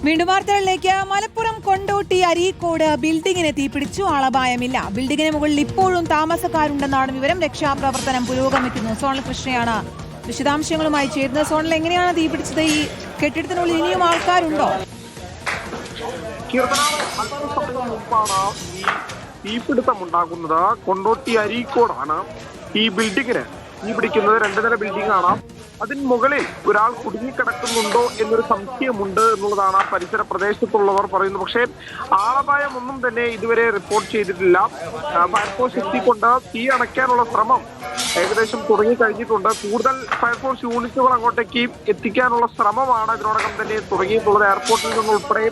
വീണ്ടും വാർത്തകളിലേക്ക്. മലപ്പുറം കൊണ്ടോട്ടി അരീക്കോട് ബിൽഡിങ്ങിന് തീപിടിച്ചു. ആളപായമില്ല. ബിൽഡിങ്ങിന് മുകളിൽ ഇപ്പോഴും താമസക്കാരുണ്ടെന്നാണ് വിവരം. രക്ഷാപ്രവർത്തനം പുരോഗമിക്കുന്നു. സോണൽ കൃഷ്ണയാണ് വിശദാംശങ്ങളുമായി ചേരുന്നത്. സോണൽ, എങ്ങനെയാണ് തീപിടിച്ചത്? ഈ കെട്ടിടത്തിനുള്ളിൽ ഇനിയും ആൾക്കാരുണ്ടോ? മുമ്പാണ് ഈ തീപിടുത്തം ഉണ്ടാകുന്നത്. കൊണ്ടോട്ടി അരീക്കോടാണ് ഈ ബിൽഡിങ്ങിന് തീപിടിക്കുന്നത്. 2 നില ബിൽഡിംഗ് ആണ്. അതിന് മുകളിൽ ഒരാൾ കുടുങ്ങിക്കിടക്കുന്നുണ്ടോ എന്നൊരു സംശയമുണ്ട് എന്നുള്ളതാണ് പരിസര പ്രദേശത്തുള്ളവർ പറയുന്നത്. പക്ഷേ ആളപായമൊന്നും തന്നെ ഇതുവരെ റിപ്പോർട്ട് ചെയ്തിട്ടില്ല. ഫയർഫോഴ്സ് എത്തിക്കൊണ്ട് തീ അണയ്ക്കാനുള്ള ശ്രമം ഏകദേശം തുടങ്ങിക്കഴിഞ്ഞിട്ടുണ്ട്. കൂടുതൽ ഫയർഫോഴ്സ് യൂണിറ്റുകൾ അങ്ങോട്ടേക്ക് എത്തിക്കാനുള്ള ശ്രമമാണ് ഇതിനോടകം തന്നെ തുടങ്ങിയിട്ടുള്ളത്. എയർപോർട്ടിൽ നിന്നുൾപ്പെടെ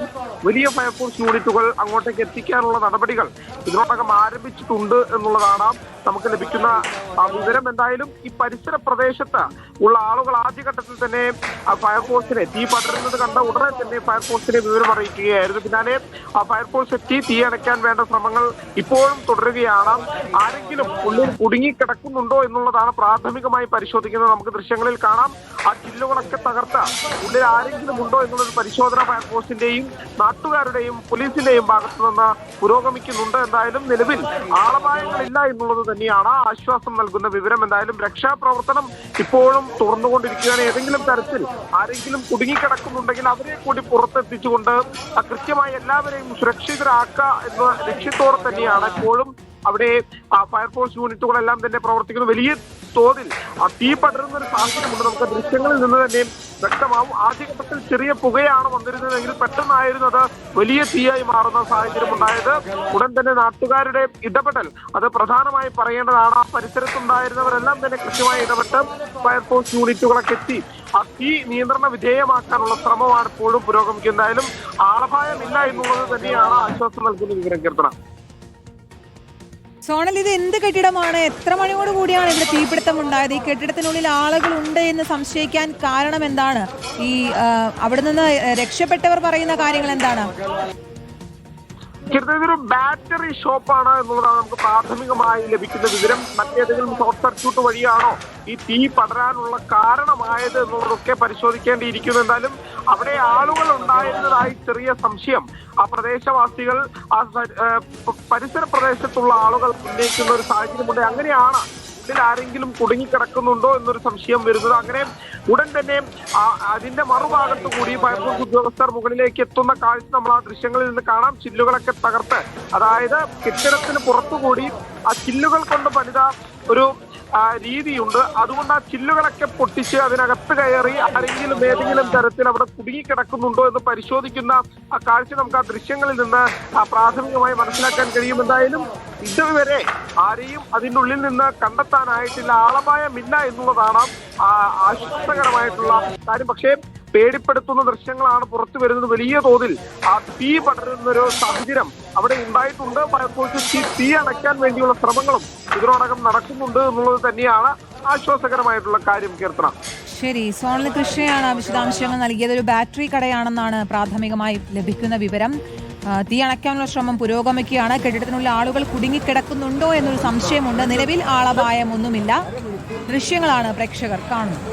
വലിയ ഫയർഫോഴ്സ് യൂണിറ്റുകൾ അങ്ങോട്ടേക്ക് എത്തിക്കാനുള്ള നടപടികൾ ഇതിനോടകം ആരംഭിച്ചിട്ടുണ്ട് എന്നുള്ളതാണ് നമുക്ക് ലഭിക്കുന്ന വിവരം. എന്തായാലും ഈ പരിസര പ്രദേശത്ത് ഉള്ള ആളുകൾ ആദ്യഘട്ടത്തിൽ തന്നെ ഫയർഫോഴ്സിനെ തീ പടരുന്നത് കണ്ട ഉടനെ തന്നെ ഫയർഫോഴ്സിനെ വിവരം അറിയിക്കുകയായിരുന്നു. പിന്നാലെ ഫയർഫോഴ്സ് എത്തി തീ അണയ്ക്കാൻ വേണ്ട ശ്രമങ്ങൾ ഇപ്പോഴും തുടരുകയാണ്. ആരെങ്കിലും ഉള്ളിൽ കുടുങ്ങിക്കിടക്കുന്നുണ്ടോ എന്നുള്ളതാണ് പ്രാഥമികമായി പരിശോധിക്കുന്നത്. നമുക്ക് ദൃശ്യങ്ങളിൽ കാണാം. ആ ചില്ലുകളൊക്കെ തകർത്ത് ഉള്ളിൽ ആരെങ്കിലും ഉണ്ടോ എന്നുള്ളൊരു പരിശോധന ഫയർഫോഴ്സിന്റെയും നാട്ടുകാരുടെയും പോലീസിന്റെയും ഭാഗത്തു നിന്ന് പുരോഗമിക്കുന്നുണ്ട്. എന്തായാലും നിലവിൽ ആളപായങ്ങളില്ല എന്നുള്ളത് തന്നെയാണ് ആശ്വാസം നൽകുന്ന വിവരം. എന്തായാലും രക്ഷാപ്രവർത്തനം ഇപ്പോഴും തുറന്നുകൊണ്ടിരിക്കുകയാണ്. ഏതെങ്കിലും തരത്തിൽ ആരെങ്കിലും കുടുങ്ങിക്കിടക്കുന്നുണ്ടെങ്കിൽ അവരെ കൂടി പുറത്തെത്തിച്ചുകൊണ്ട് കൃത്യമായി എല്ലാവരെയും സുരക്ഷിതരാക്കുക എന്ന ലക്ഷ്യത്തോടെ തന്നെയാണ് ഇപ്പോഴും അവിടെ ഫയർഫോഴ്സ് യൂണിറ്റുകളെല്ലാം തന്നെ പ്രവർത്തിക്കുന്നു. വലിയ തോതിൽ തീ പടരുന്ന ഒരു സാഹചര്യമുണ്ട്. നമുക്ക് ദൃശ്യങ്ങളിൽ നിന്ന് തന്നെ വ്യക്തമാവും. ആദ്യഘട്ടത്തിൽ ചെറിയ പുകയാണ് വന്നിരുന്നതെങ്കിൽ പെട്ടെന്നായിരുന്നു അത് വലിയ തീയായി മാറുന്ന സാഹചര്യം ഉണ്ടായത്. ഉടൻ തന്നെ നാട്ടുകാരുടെ ഇടപെടൽ അത് പ്രധാനമായി പറയേണ്ടതാണ്. ആ പരിസരത്തുണ്ടായിരുന്നവരെല്ലാം തന്നെ കൃത്യമായി ഇടപെട്ട് ഫയർഫോഴ്സ് യൂണിറ്റുകളൊക്കെ എത്തി ആ തീ നിയന്ത്രണ വിധേയമാക്കാനുള്ള ശ്രമമാണ് ഇപ്പോഴും പുരോഗമിക്കുന്നത്. എന്തായാലും ആളപായമില്ല എന്നുള്ളത് തന്നെയാണ് ആശ്വാസം നൽകുന്ന വിവരം. കീർത്തന, സോണൽ, ഇത് എന്ത് കെട്ടിടമാണ്? എത്ര മണിയോട് കൂടിയാണ് ഇവിടെ തീപിടുത്തം ഉണ്ടായത്? ഈ കെട്ടിടത്തിനുള്ളിൽ ആളുകൾ ഉണ്ട് എന്ന് സംശയിക്കാൻ കാരണം എന്താണ്? ഈ അവിടെ നിന്ന് രക്ഷപ്പെട്ടവർ പറയുന്ന കാര്യങ്ങൾ എന്താണ്? ഇതൊരു ബാറ്ററി ഷോപ്പാണ് എന്നുള്ളതാണ് നമുക്ക് പ്രാഥമികമായി ലഭിക്കുന്ന വിവരം. മറ്റേതെങ്കിലും ഷോർട്ട് സർക്യൂട്ട് വഴിയാണോ ഈ തീ പടരാനുള്ള കാരണമായത് എന്നുള്ളതൊക്കെ പരിശോധിക്കേണ്ടിയിരിക്കുന്നു. എന്തായാലും അവിടെ ആളുകൾ ഉണ്ടായിരുന്നതായി ചെറിയ സംശയം ആ പ്രദേശവാസികൾ പരിസര പ്രദേശത്തുള്ള ആളുകൾ ഉന്നയിക്കുന്ന ഒരു സാഹചര്യമുണ്ട്. അങ്ങനെയാണ് ഇതിൽ ആരെങ്കിലും കുടുങ്ങിക്കിടക്കുന്നുണ്ടോ എന്നൊരു സംശയം വരുന്നത്. അങ്ങനെ ഉടൻ തന്നെ അതിന്റെ മറുഭാഗത്ത് കൂടി ഫയർഫോഴ്സ് ഉദ്യോഗസ്ഥർ മുകളിലേക്ക് എത്തുന്ന കാഴ്ച നമ്മൾ ആ ദൃശ്യങ്ങളിൽ നിന്ന് കാണാം. ചില്ലുകളൊക്കെ തകർത്ത്, അതായത് കെട്ടിടത്തിന് പുറത്തുകൂടി ആ ചില്ലുകൾ കൊണ്ട് പണിത ഒരു രീതിയുണ്ട്. അതുകൊണ്ട് ആ ചില്ലുകളൊക്കെ പൊട്ടിച്ച് അതിനകത്ത് കയറി ആരെങ്കിലും ഏതെങ്കിലും തരത്തിൽ അവിടെ കുടുങ്ങിക്കിടക്കുന്നുണ്ടോ എന്ന് പരിശോധിക്കുന്ന ആ കാഴ്ച നമുക്ക് ആ ദൃശ്യങ്ങളിൽ നിന്ന് പ്രാഥമികമായി മനസ്സിലാക്കാൻ കഴിയും. എന്തായാലും ഇതുവരെ ആരെയും അതിൻ്റെ ഉള്ളിൽ നിന്ന് കണ്ടെത്താനായിട്ടില്ല. ആളപായമില്ല എന്നുള്ളതാണ് ആശ്വാസകരമായിട്ടുള്ള കാര്യം. പക്ഷേ പേടിപ്പെടുത്തുന്ന ദൃശ്യങ്ങളാണ് പുറത്തു വരുന്നത്. വലിയ തോതിൽ ആ തീ പടരുന്നൊരു സാഹചര്യം അവിടെ ഉണ്ടായിട്ടുണ്ട്. ഫയർഫോഴ്സ് തീ അണയ്ക്കാൻ വേണ്ടിയുള്ള ശ്രമങ്ങളും ഇതിനോടകം നടക്കുന്നുണ്ട് എന്നുള്ളത് തന്നെയാണ് ആശ്വാസകരമായിട്ടുള്ള കാര്യം. കീർത്തന, ശരി. സോണൽ കൃഷ്ണയാണ് വിശദാംശങ്ങൾ നൽകിയത്. ഒരു ബാറ്ററി കടയാണെന്നാണ് പ്രാഥമികമായി ലഭിക്കുന്ന വിവരം. തീ അണയ്ക്കാനുള്ള ശ്രമം പുരോഗമിക്കുകയാണ്. കെട്ടിടത്തിനുള്ള ആളുകൾ കുടുങ്ങിക്കിടക്കുന്നുണ്ടോ എന്നൊരു സംശയമുണ്ട്. നിലവിൽ ആളപായമൊന്നുമില്ല. ദൃശ്യങ്ങളാണ് പ്രേക്ഷകർ കാണുന്നത്.